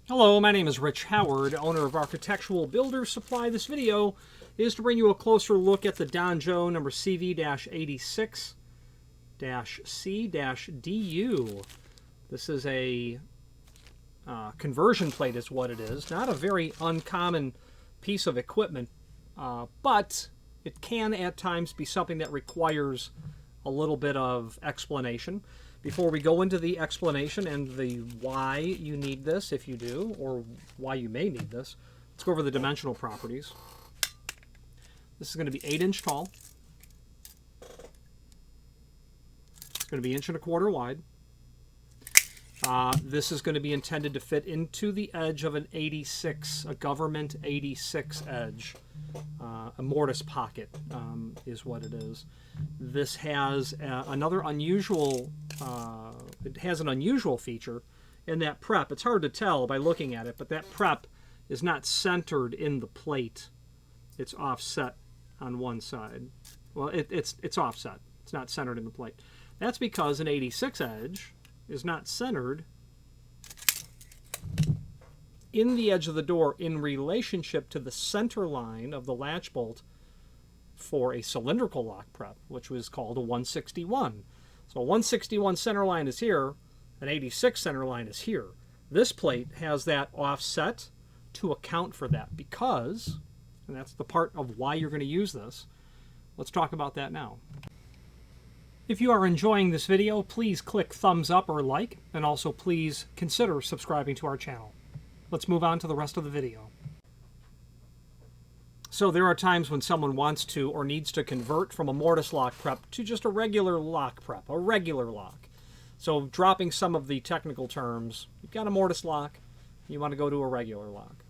Hello, my name is Rich Howard, owner of Architectural Builders Supply. This video is to bring you a closer look at the Donjo number CV-86-C-DU. This is a conversion plate is what it is. Not a very uncommon piece of equipment, but it can at times be something that requires a little bit of explanation. Before we go into the explanation and the why you need this, if you do, or why you may need this, let's go over the dimensional properties. This is going to be 8-inch tall. It's going to be 1.25 inches wide. This is going to be intended to fit into the edge of an 86, a government 86 edge. A mortise pocket is what it is. This has another unusual, it has an unusual feature in that prep. It's hard to tell by looking at it, but that prep is not centered in the plate. It's offset on one side. Well, it's offset. It's not centered in the plate. That's because an 86 edge is not centered in the edge of the door in relationship to the center line of the latch bolt for a cylindrical lock prep, which was called a 161. So a 161 center line is here, an 86 center line is here. This plate has that offset to account for that because, and that's the part of why you're going to use this. Let's talk about that now. If you are enjoying this video, please click thumbs up or like, and also please consider subscribing to our channel. Let's move on to the rest of the video. So there are times when someone wants to or needs to convert from a mortise lock prep to just a regular lock prep, a regular lock. So dropping some of the technical terms, you've got a mortise lock, you want to go to a regular lock.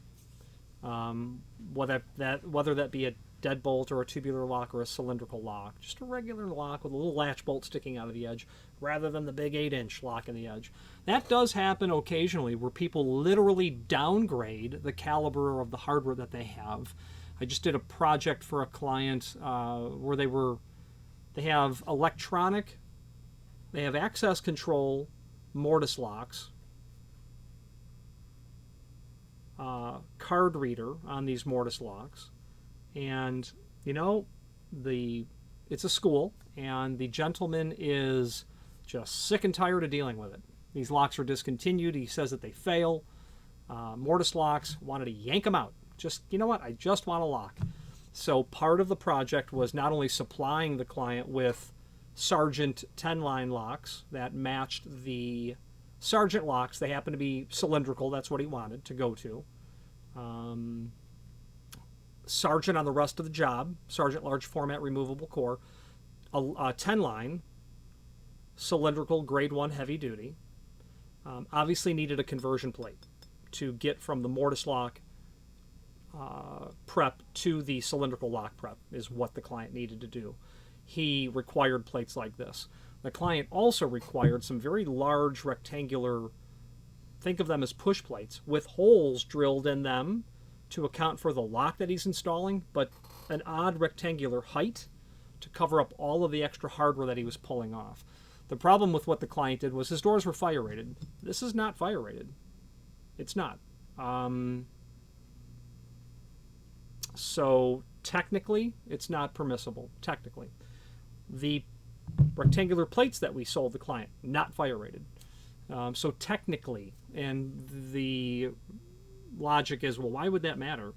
Whether that be a deadbolt or a tubular lock or a cylindrical lock, just a regular lock with a little latch bolt sticking out of the edge rather than the big 8-inch lock in the edge. That does happen occasionally where people literally downgrade the caliber of the hardware that they have. I just did a project for a client where they have electronic, they have access control mortise locks, card reader on these mortise locks, and you know, it's a school, and the gentleman is just sick and tired of dealing with it. These locks are discontinued. He says that they fail. Mortise locks, wanted to yank them out. Just, you know what, I just want a lock. So part of the project was not only supplying the client with Sargent 10-line locks that matched the Sargent locks. They happen to be cylindrical. That's what he wanted to go to. Sargent on the rest of the job, Sargent large format removable core, a 10-line, cylindrical grade 1 heavy duty. Obviously needed a conversion plate to get from the mortise lock prep to the cylindrical lock prep is what the client needed to do. He required plates like this. The client also required some very large rectangular, think of them as push plates, with holes drilled in them to account for the lock that he's installing, but an odd rectangular height to cover up all of the extra hardware that he was pulling off. The problem with what the client did was his doors were fire rated. This is not fire rated. It's not. So technically, it's not permissible, technically. The rectangular plates that we sold the client, not fire rated. So technically, and the logic is, well, why would that matter?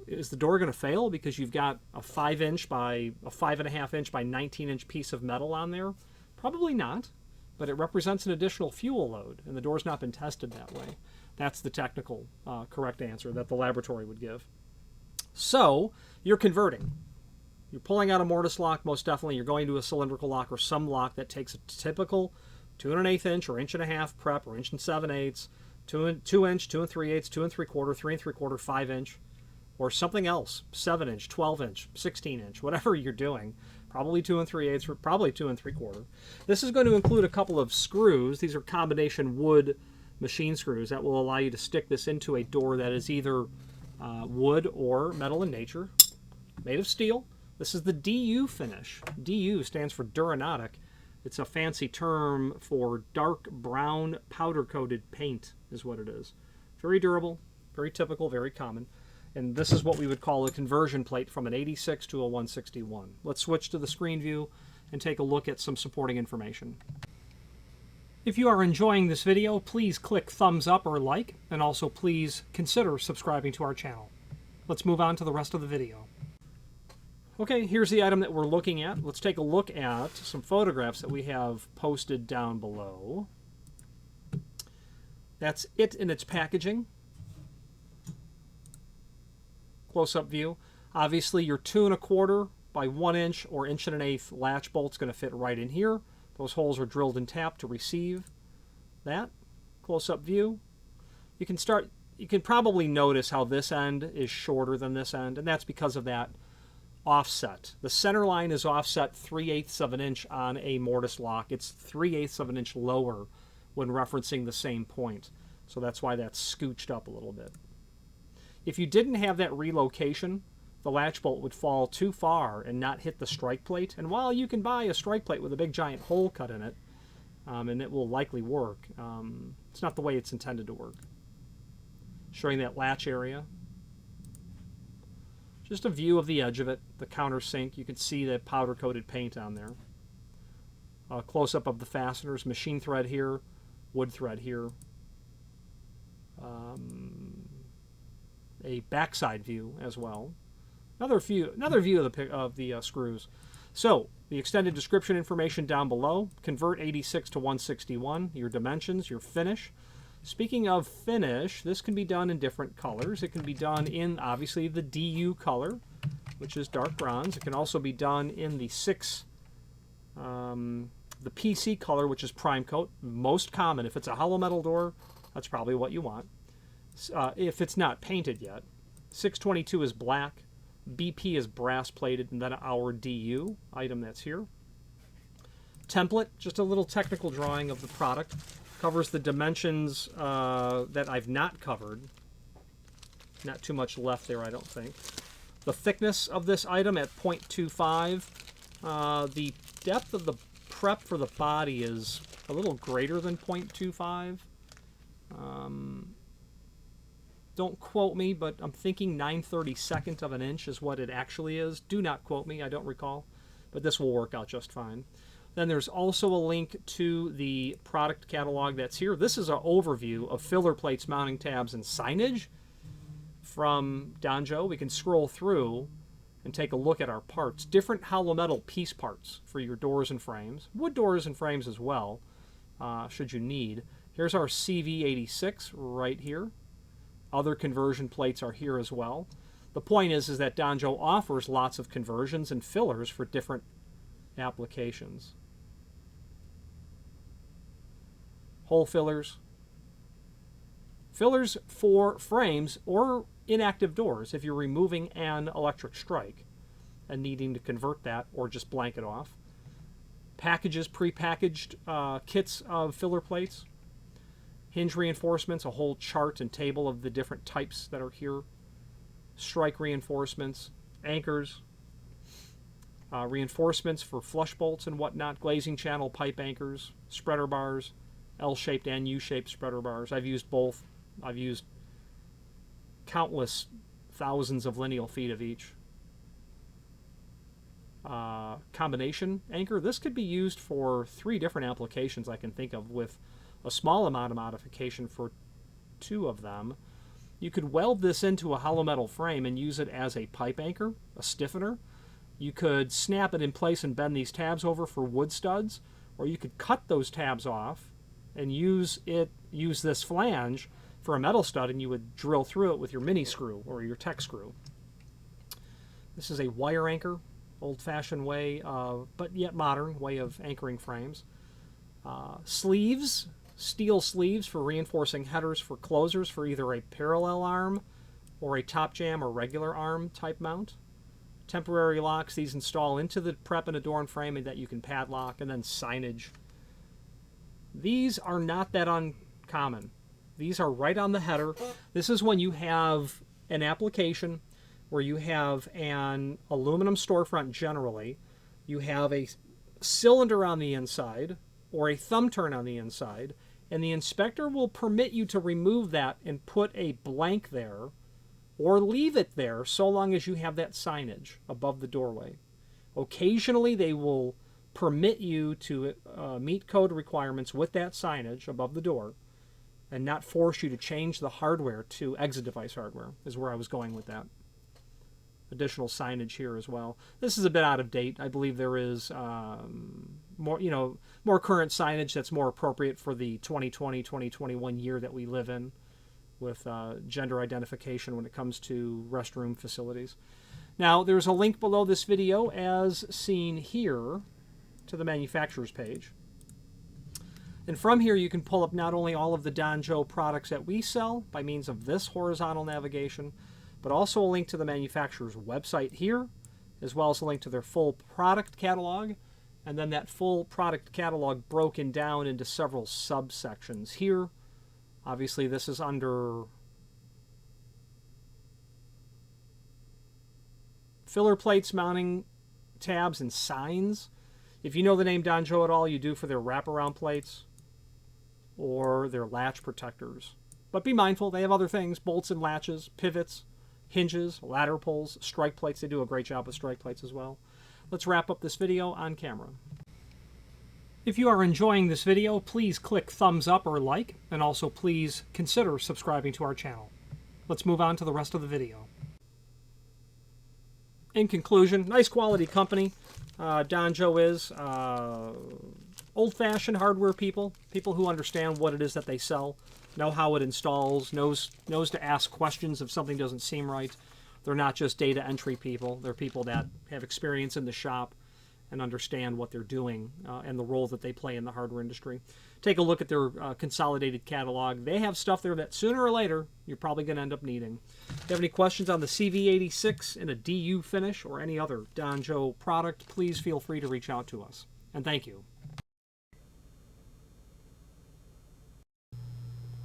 Is the door going to fail because you've got a 5-inch by a 5.5-inch by 19-inch piece of metal on there? Probably not, but it represents an additional fuel load, and the door's not been tested that way. That's the technical correct answer that the laboratory would give. So you're converting. You're pulling out a mortise lock, most definitely. You're going to a cylindrical lock or some lock that takes a typical 2 1/8 inch or 1.5 inch prep or 1 7/8, 2 inch, 2 3/8, 2 3/4, 3 3/4, 5-inch, or something else, 7-inch, 12-inch, 16-inch, whatever you're doing. Probably 2 3/8, or probably 2 3/4. This is going to include a couple of screws. These are combination wood machine screws that will allow you to stick this into a door that is either wood or metal in nature, made of steel. This is the DU finish. DU stands for Duronautic. It's a fancy term for dark brown powder-coated paint is what it is. Very durable, very typical, very common. And this is what we would call a conversion plate from an 86 to a 161. Let's switch to the screen view and take a look at some supporting information. If you are enjoying this video, please click thumbs up or like, and also please consider subscribing to our channel. Let's move on to the rest of the video. Okay, here's the item that we're looking at. Let's take a look at some photographs that we have posted down below. That's it in its packaging. Close-up view. Obviously, your 2 1/4 by 1 inch or 1 1/8 latch bolt's going to fit right in here. Those holes are drilled and tapped to receive that. Close-up view. You can probably notice how this end is shorter than this end, and that's because of that offset. The center line is offset 3/8 of an inch on a mortise lock. It's 3/8 of an inch lower when referencing the same point. So that's why that's scooched up a little bit. If you didn't have that relocation, the latch bolt would fall too far and not hit the strike plate. And while you can buy a strike plate with a big giant hole cut in it, and it will likely work, it's not the way it's intended to work. Showing that latch area. Just a view of the edge of it, the countersink. You can see the powder-coated paint on there. A close-up of the fasteners, machine thread here, wood thread here. A backside view as well. Another view of the screws. So the extended description information down below. Convert 86 to 161. Your dimensions, your finish. Speaking of finish, this can be done in different colors. It can be done in obviously the DU color, which is dark bronze. It can also be done in the the PC color, which is prime coat. Most common. If it's a hollow metal door, that's probably what you want. If it's not painted yet. 622 is black. BP is brass plated, and then our DU item that's here. Template, just a little technical drawing of the product. Covers the dimensions that I've not covered. Not too much left there, I don't think. The thickness of this item at 0.25. The depth of the prep for the body is a little greater than 0.25. Don't quote me, but I'm thinking 9/32 of an inch is what it actually is. Do not quote me, I don't recall. But this will work out just fine. Then there's also a link to the product catalog that's here. This is an overview of filler plates, mounting tabs, and signage from Donjo. We can scroll through and take a look at our parts. Different hollow metal piece parts for your doors and frames. Wood doors and frames as well, should you need. Here's our CV86 right here. Other conversion plates are here as well. The point is that Donjo offers lots of conversions and fillers for different applications. Hole fillers. Fillers for frames or inactive doors if you're removing an electric strike and needing to convert that or just blank it off. Packages, pre-packaged kits of filler plates. Hinge reinforcements, a whole chart and table of the different types that are here. Strike reinforcements, anchors, reinforcements for flush bolts and whatnot, glazing channel pipe anchors, spreader bars, L-shaped and U-shaped spreader bars. I've used both. I've used countless thousands of lineal feet of each. Combination anchor. This could be used for 3 different applications I can think of, with a small amount of modification for 2 of them. You could weld this into a hollow metal frame and use it as a pipe anchor, a stiffener. You could snap it in place and bend these tabs over for wood studs, or you could cut those tabs off and use this flange for a metal stud, and you would drill through it with your mini screw or your tech screw. This is a wire anchor, old-fashioned way, but yet modern way of anchoring frames. Sleeves. Steel sleeves for reinforcing headers for closers for either a parallel arm or a top jam or regular arm type mount. Temporary locks. These install into the prep and adorn frame and that you can padlock. And then signage. These are not that uncommon. These are right on the header. This is when you have an application where you have an aluminum storefront generally. You have a cylinder on the inside or a thumb turn on the inside, and the inspector will permit you to remove that and put a blank there, or leave it there so long as you have that signage above the doorway. Occasionally, they will permit you to meet code requirements with that signage above the door and not force you to change the hardware to exit device hardware, is where I was going with that. Additional signage here as well. This is a bit out of date. I believe there is more current signage that's more appropriate for the 2020, 2021 year that we live in, with gender identification when it comes to restroom facilities. Now, there's a link below this video, as seen here, to the manufacturer's page. And from here, you can pull up not only all of the Donjo products that we sell by means of this horizontal navigation, but also a link to the manufacturer's website here, as well as a link to their full product catalog, and then that full product catalog broken down into several subsections here. Obviously, this is under filler plates, mounting tabs, and signs. If you know the name Donjo at all, you do for their wraparound plates or their latch protectors. But be mindful, they have other things: bolts and latches, pivots, hinges, ladder pulls, strike plates. They do a great job with strike plates as well. Let's wrap up this video on camera. If you are enjoying this video, please click thumbs up or like, and also please consider subscribing to our channel. Let's move on to the rest of the video. In conclusion, nice quality company. Donjo is old-fashioned hardware people who understand what it is that they sell, know how it installs, knows to ask questions if something doesn't seem right. They're not just data entry people. They're people that have experience in the shop and understand what they're doing and the role that they play in the hardware industry. Take a look at their consolidated catalog. They have stuff there that sooner or later you're probably going to end up needing. If you have any questions on the CV86 in a DU finish or any other Donjo product, please feel free to reach out to us. And thank you.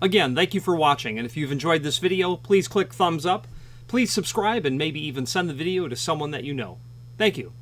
Again, thank you for watching, and if you've enjoyed this video, please click thumbs up. Please subscribe and maybe even send the video to someone that you know. Thank you.